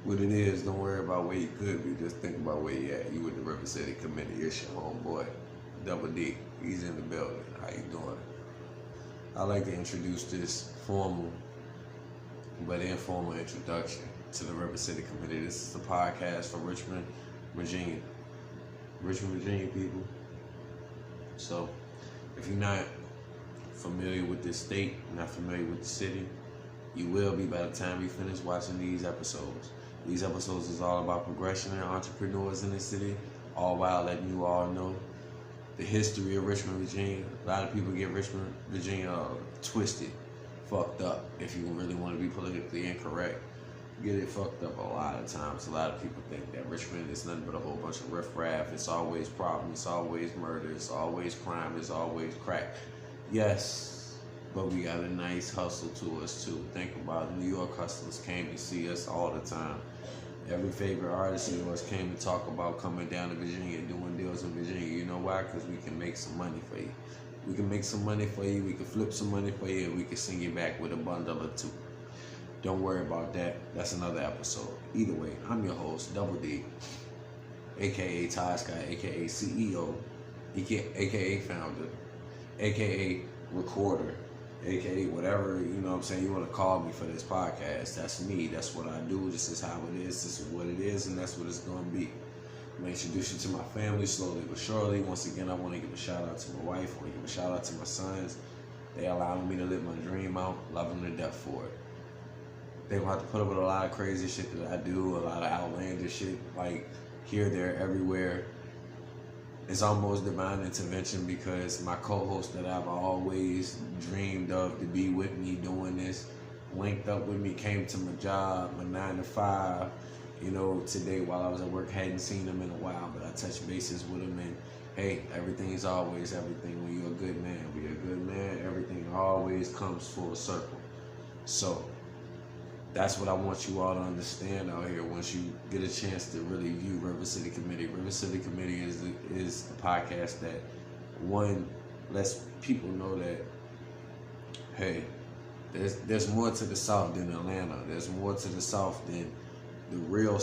What it is, don't worry about where you could be, just think about where you at. You with the River City Committee, it's your homeboy, Double D. He's in the building. How you doing? I like to introduce this formal but informal introduction to the River City Committee. This is the podcast for Richmond, Virginia. Richmond, Virginia people. So, if you're not familiar with this state, not familiar with the city, you will be by the time you finish watching these episodes. These episodes is all about progression and entrepreneurs in the city, all while letting you all know the history of Richmond, Virginia. A lot of people get Richmond, Virginia twisted, fucked up. If you really want to be politically incorrect, get it fucked up a lot of times. A lot of people think that Richmond is nothing but a whole bunch of riffraff. It's always problems, it's always murder, it's always crime, it's always crack. Yes, but we got a nice hustle to us too. Think about it. New York hustlers came to see us all the time. Every favorite artist of yours came to talk about coming down to Virginia, doing deals in Virginia. You know why? Because we can make some money for you. We can make some money for you, we can flip some money for you, and we can send you back with a bundle or two. Don't worry about that. That's another episode. Either way, I'm your host, Double D, a.k.a. Ty Sky, a.k.a. CEO, a.k.a. founder, a.k.a. recorder, a.k.a. whatever, you know what I'm saying, you want to call me for this podcast. That's me. That's what I do. This is how it is. This is what it is, and that's what it's going to be. I'm going to introduce you to my family slowly but surely. Once again, I want to give a shout out to my wife. I want to give a shout out to my sons. They allowing me to live my dream out. Love them to death for it. They will have to put up with a lot of crazy shit that I do, a lot of outlandish shit, like here, there, everywhere. It's almost divine intervention because my co-host that I've always dreamed of to be with me doing this, linked up with me, came to my job, my 9 to 5, you know, today while I was at work. Hadn't seen him in a while, but I touched bases with him, and hey, everything is always everything when you're a good man. When you're a good man, everything always comes full circle. So that's what I want you all to understand out here once you get a chance to really view River City Committee. River City Committee is a podcast that, one, lets people know that, hey, there's more to the South than Atlanta. There's more to the South than the real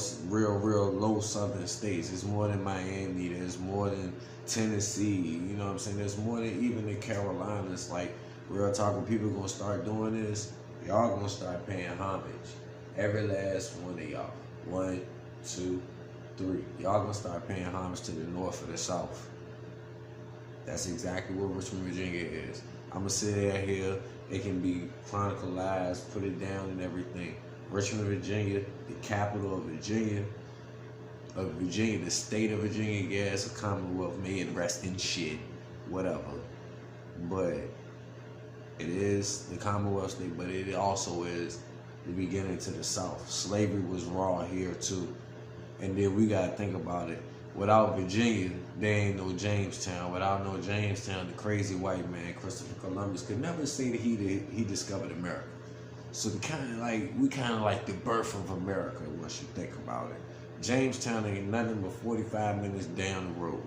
low southern states. There's more than Miami. There's more than Tennessee. You know what I'm saying? There's more than even the Carolinas. Like, real talk, when people gonna start doing this, y'all gonna start paying homage. Every last one of y'all. 1, 2, 3. Y'all gonna start paying homage to the North or the South. That's exactly what Richmond, Virginia is. I'm gonna sit out here. It can be chronicalized, put it down and everything. Richmond, Virginia, the capital of Virginia, the state of Virginia. Yeah, it's a commonwealth, may it rest in shit, whatever. But it is the Commonwealth state, but it also is the beginning to the South. Slavery was raw here too. And then we gotta think about it. Without Virginia, there ain't no Jamestown. Without no Jamestown, the crazy white man, Christopher Columbus, could never say that he discovered America. So we kind of like the birth of America once you think about it. Jamestown ain't nothing but 45 minutes down the road.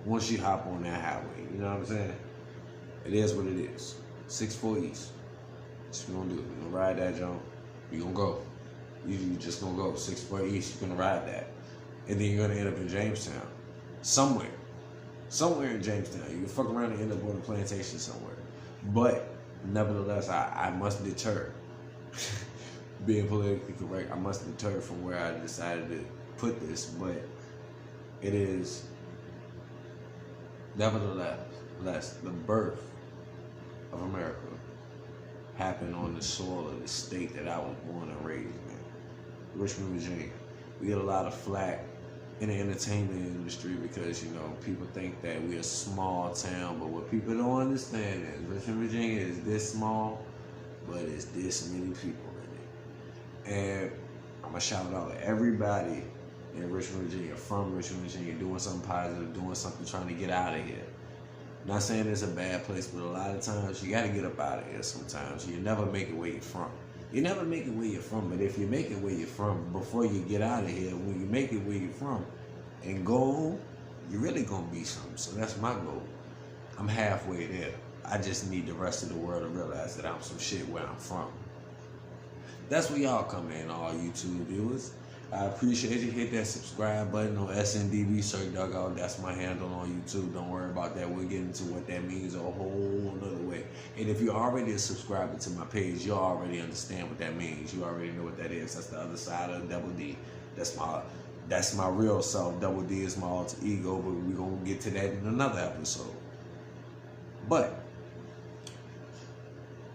Once you hop on that highway, you know what I'm saying? It is what it is. 64 East. That's what we're gonna do. We're gonna ride that, John. You're gonna go. You just gonna go 64 East. You're gonna ride that. And then you're gonna end up in Jamestown. Somewhere in Jamestown. You can fuck around and end up on a plantation somewhere. But nevertheless, I must deter. Being politically correct, I must deter from where I decided to put this. But it is nevertheless the birth of America happened on the soil of the state that I was born and raised in, Richmond, Virginia. We get a lot of flack in the entertainment industry because, you know, people think that we're a small town, but what people don't understand is Richmond, Virginia is this small, but it's this many people in it. And I'm gonna shout out everybody in Richmond, Virginia, from Richmond, Virginia, doing something positive, doing something, trying to get out of here. Not saying it's a bad place, but a lot of times you got to get up out of here sometimes. You never make it where you're from. You never make it where you're from, but if you make it where you're from, before you get out of here, when you make it where you're from and go home, you're really going to be something. So that's my goal. I'm halfway there. I just need the rest of the world to realize that I'm some shit where I'm from. That's where y'all come in, all YouTube viewers. I appreciate you. Hit that subscribe button on SNDB Cirque Dugout. That's my handle on YouTube. Don't worry about that. We'll get into what that means a whole nother way. And if you're already a subscriber to my page, you already understand what that means. You already know what that is. That's the other side of Double D. That's my real self. Double D is my alter ego, but we're going to get to that in another episode. But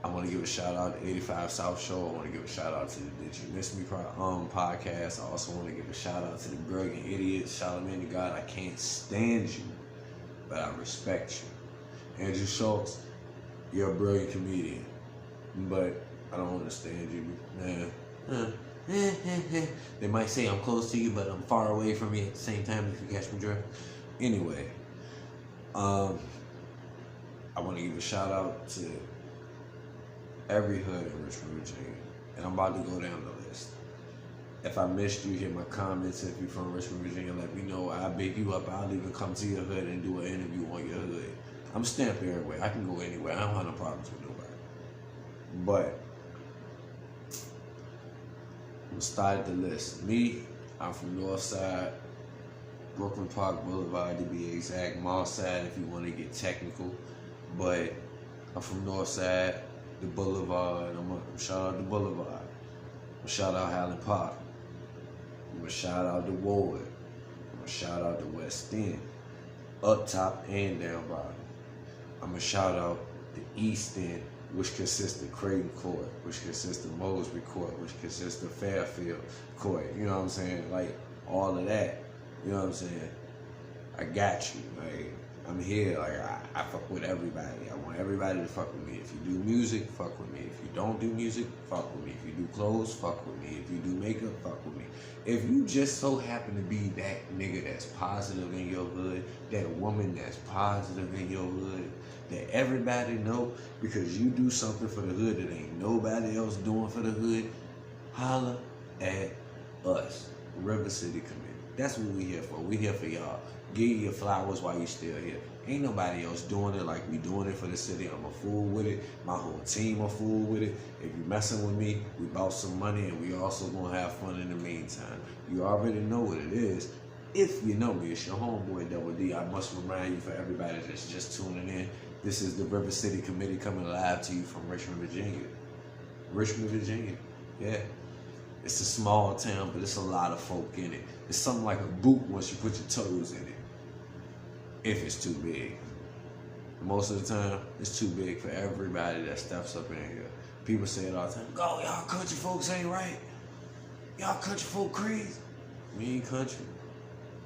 I want to give a shout out to 85 South Show. I want to give a shout out to the Did You Miss Me podcast. I also want to give a shout out to the Brilliant Idiots. Charlamagne the God, I can't stand you, but I respect you. Andrew Schultz, you're a brilliant comedian, but I don't understand you, man. They might say I'm close to you, but I'm far away from you at the same time, if you catch me drift. Anyway, I want to give a shout out to every hood in Richmond, Virginia. And I'm about to go down the list. If I missed you, hit my comments. If you're from Richmond, Virginia, let me know. I'll big you up. I'll even come to your hood and do an interview on your hood. I'm stamped everywhere. I can go anywhere. I don't have no problems with nobody. But I'm going to start at the list. Me, I'm from Northside, Brooklyn Park Boulevard to be exact. Northside if you want to get technical. But I'm from Northside, the Boulevard. I'm going to shout out the Boulevard. I'm going to shout out Highland Park. I'm going to shout out the Ward. I'm going to shout out the West End. Up top and down bottom. I'm going to shout out the East End, which consists of Creighton Court, which consists of Mosby Court, which consists of Fairfield Court. You know what I'm saying? Like, all of that. You know what I'm saying? I got you. Like, I'm here. Like, I fuck with everybody. I want everybody to fuck with me. If you do music, fuck with me. If you don't do music, fuck with me. If you do clothes, fuck with me. If you do makeup, fuck with me. If you just so happen to be that nigga that's positive in your hood, that woman that's positive in your hood, that everybody know because you do something for the hood that ain't nobody else doing for the hood, holla at us, River City Committee. That's what we here for. We here for y'all. Give you your flowers while you still here. Ain't nobody else doing it like we doing it for the city. I'm a fool with it. My whole team a fool with it. If you messing with me, we bought some money and we also gonna have fun in the meantime. You already know what it is. If you know me, it's your homeboy Double D. I must remind you, for everybody that's just tuning in, this is the River City Committee coming live to you from Richmond, Virginia. Richmond, Virginia. Yeah. It's a small town, but it's a lot of folk in it. It's something like a boot once you put your toes in it. If it's too big. Most of the time, it's too big for everybody that steps up in here. People say it all the time, "Go, y'all country folks ain't right. Y'all country folk crazy." We ain't country.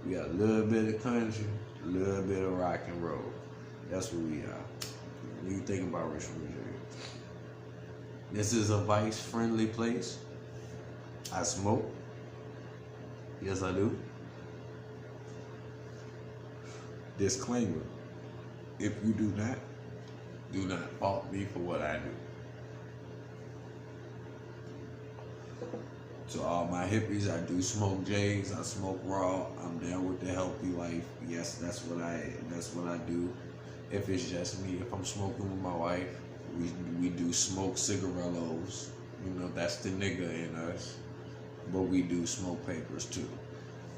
We got a little bit of country, a little bit of rock and roll. That's what we are. When you think about Richmond, Virginia. This is a vice-friendly place. I smoke. Yes, I do. Disclaimer. If you do not fault me for what I do. To all my hippies, I do smoke J's, I smoke raw, I'm down with the healthy life. Yes, that's what I do. If it's just me, if I'm smoking with my wife, we do smoke cigarillos. You know, that's the nigga in us. But we do smoke papers too.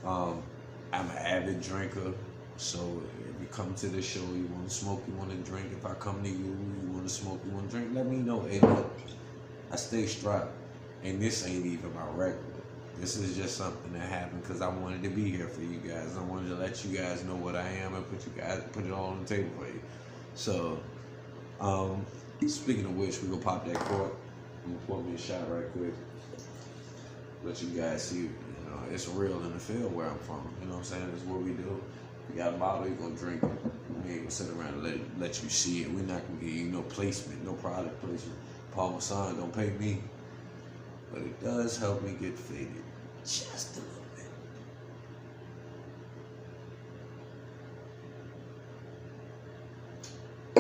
I'm an avid drinker, so if you come to the show, you want to smoke, you want to drink. If I come to you, you want to smoke, you want to drink, let me know. Hey, look, I stay strapped, and this ain't even my regular. This is just something that happened because I wanted to be here for you guys. I wanted to let you guys know what I am and put it all on the table for you. So, speaking of which, we gonna pop that cork. I'm gonna pour me a shot right quick. Let you guys see, it's real in the field where I'm from. You know what I'm saying? That's what we do. You got a bottle, you gonna drink it. We ain't gonna sit around and let you see it. We're not gonna give you no placement, no product placement. Paul Masson don't pay me, but it does help me get faded just a little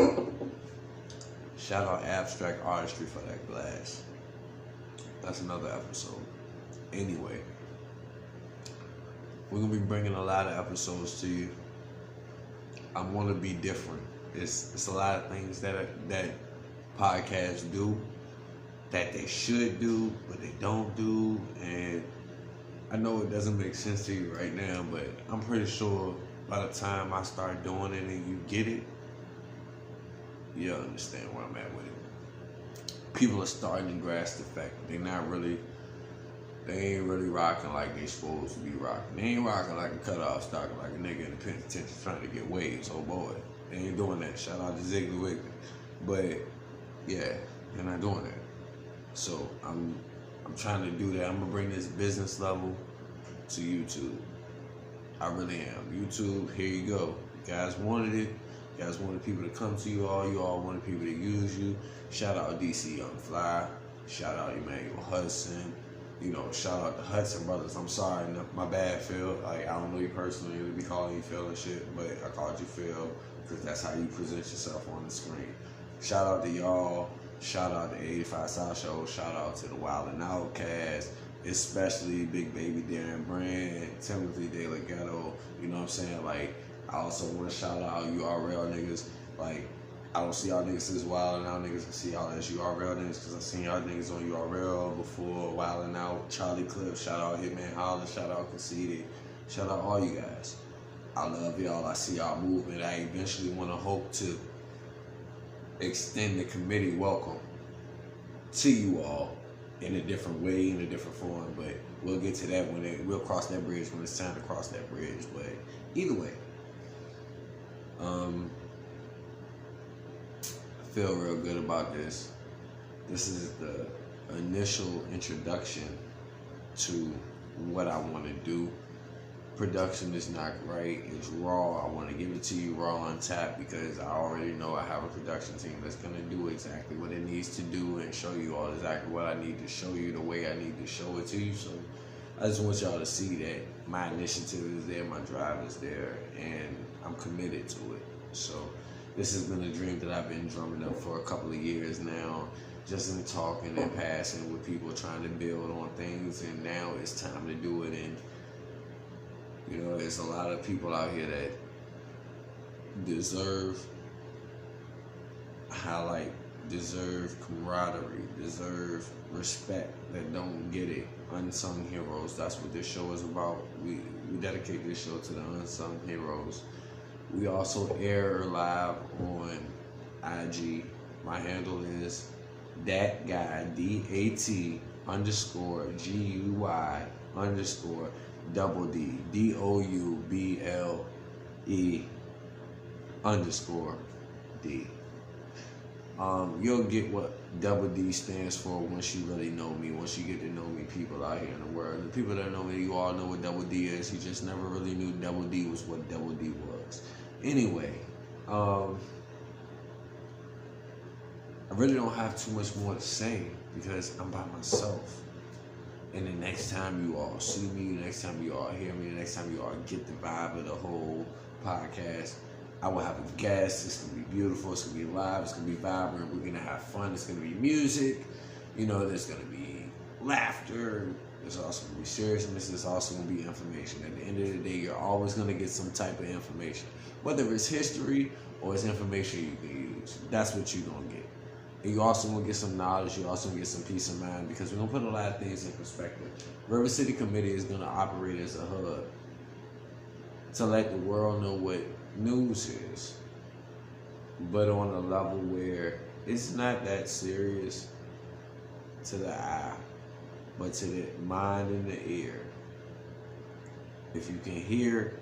bit. Shout out Abstract Artistry for that glass. That's another episode. Anyway, we're gonna be bringing a lot of episodes to you. I want to be different. It's a lot of things that podcasts do, that they should do, but they don't do. And I know it doesn't make sense to you right now, but I'm pretty sure by the time I start doing it and you get it, you'll understand where I'm at with it. People are starting to grasp the fact they ain't really rocking like they supposed to be rocking. They ain't rocking like a cutoff stocking, like a nigga in the penitentiary trying to get waves. Oh boy, they ain't doing that. Shout out to Ziggly Wiggly. But yeah, they're not doing that. So I'm trying to do that. I'm gonna bring this business level to YouTube. I really am. YouTube, here you go. You guys wanted it. You guys wanted people to come to you all. You all wanted people to use you. Shout out DC Young Fly. Shout out Emmanuel Hudson. You know, shout out the Hudson brothers. I'm sorry, my bad, Phil. Like, I don't know you personally. You'll be calling you Phil and shit, but I called you Phil because that's how you present yourself on the screen. Shout out to y'all. Shout out to 85 South Show. Shout out to the Wild and Outcast, especially Big Baby Darren Brand, Timothy De La Ghetto. You know what I'm saying? Like, I also want to shout out URL niggas. Like, I don't see y'all niggas as Wild and Out niggas. I see y'all as URL niggas because I seen y'all niggas on URL before Wild and Out. Charlie Cliff. Shout out Hitman Holler. Shout out Conceited. Shout out all you guys. I love y'all. I see y'all moving. I eventually want to hope to extend the committee welcome to you all in a different way, in a different form, but we'll get to that we'll cross that bridge when it's time to cross that bridge. But either way, I feel real good about this. This is the initial introduction to what I want to do. Production is not great. It's raw. I want to give it to you raw on tap because I already know I have a production team that's going to do exactly what it needs to do and show you all exactly what I need to show you the way I need to show it to you. So I just want y'all to see that my initiative is there, my drive is there, and I'm committed to it. So this has been a dream that I've been drumming up for a couple of years now, just in talking and passing with people, trying to build on things, and now it's time to do it. And you know, there's a lot of people out here that deserve highlight, deserve camaraderie, deserve respect, that don't get it. Unsung heroes. That's what this show is about. We dedicate this show to the unsung heroes. We also air live on IG. My handle is that guy, DAT_GUY_ double D, DOUBLE_D. You'll get what double D stands for once you really know me, once you get to know me, people out here in the world. The people that know me, you all know what double D is. You just never really knew double D was what double D was. Anyway, I really don't have too much more to say because I'm by myself. And the next time you all see me, the next time you all hear me, the next time you all get the vibe of the whole podcast, I will have a guest. It's going to be beautiful. It's going to be live. It's going to be vibrant. We're going to have fun. It's going to be music. You know, there's going to be laughter. There's also going to be seriousness. There's also going to be information. At the end of the day, you're always going to get some type of information. Whether it's history or it's information you can use. That's what you're going to get. And you also going to get some knowledge. You also going to get some peace of mind because we're going to put a lot of things in perspective. River City Committee is going to operate as a hub to let the world know what news is, but on a level where it's not that serious to the eye, but to the mind and the ear. If you can hear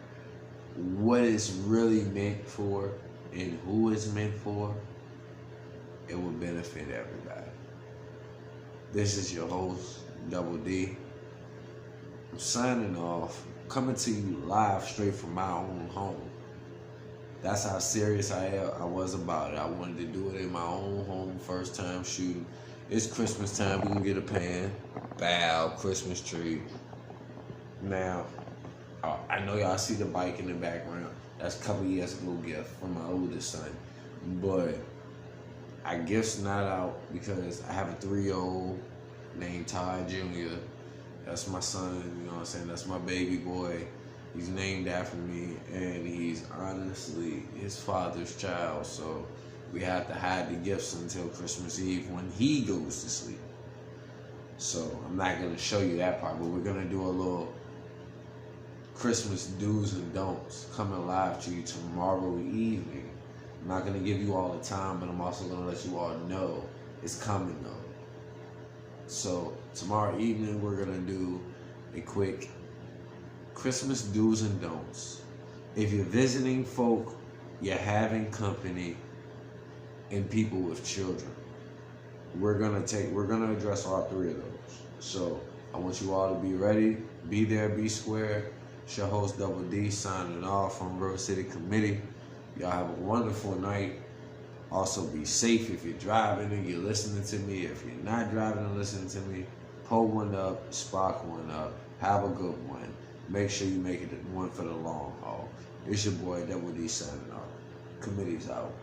what it's really meant for and who it's meant for, it will benefit everybody. This is your host, Double D. I'm signing off, coming to you live straight from my own home. That's how serious I was about it. I wanted to do it in my own home, first time shooting. It's Christmas time, we can get a pan. Bow, Christmas tree. Now, I know y'all see the bike in the background. That's a couple years ago gift from my oldest son. But I gift's not out because I have a 3-year-old named Todd Jr. That's my son, you know what I'm saying? That's my baby boy. He's named after me, and he's honestly his father's child. So we have to hide the gifts until Christmas Eve when he goes to sleep. So I'm not gonna show you that part, but we're gonna do a little Christmas do's and don'ts coming live to you tomorrow evening. I'm not gonna give you all the time, but I'm also gonna let you all know it's coming though. So tomorrow evening we're gonna do a quick Christmas do's and don'ts. If you're visiting folk, you're having company, and people with children, we're gonna address all three of those. So I want you all to be ready, be there, be square. It's your host Double D signing off from River City Committee. Y'all have a wonderful night. Also be safe if you're driving and you're listening to me. If you're not driving and listening to me, pull one up, spark one up, have a good one. Make sure you make it one for the long haul. It's your boy Double D signing off. Committee's out.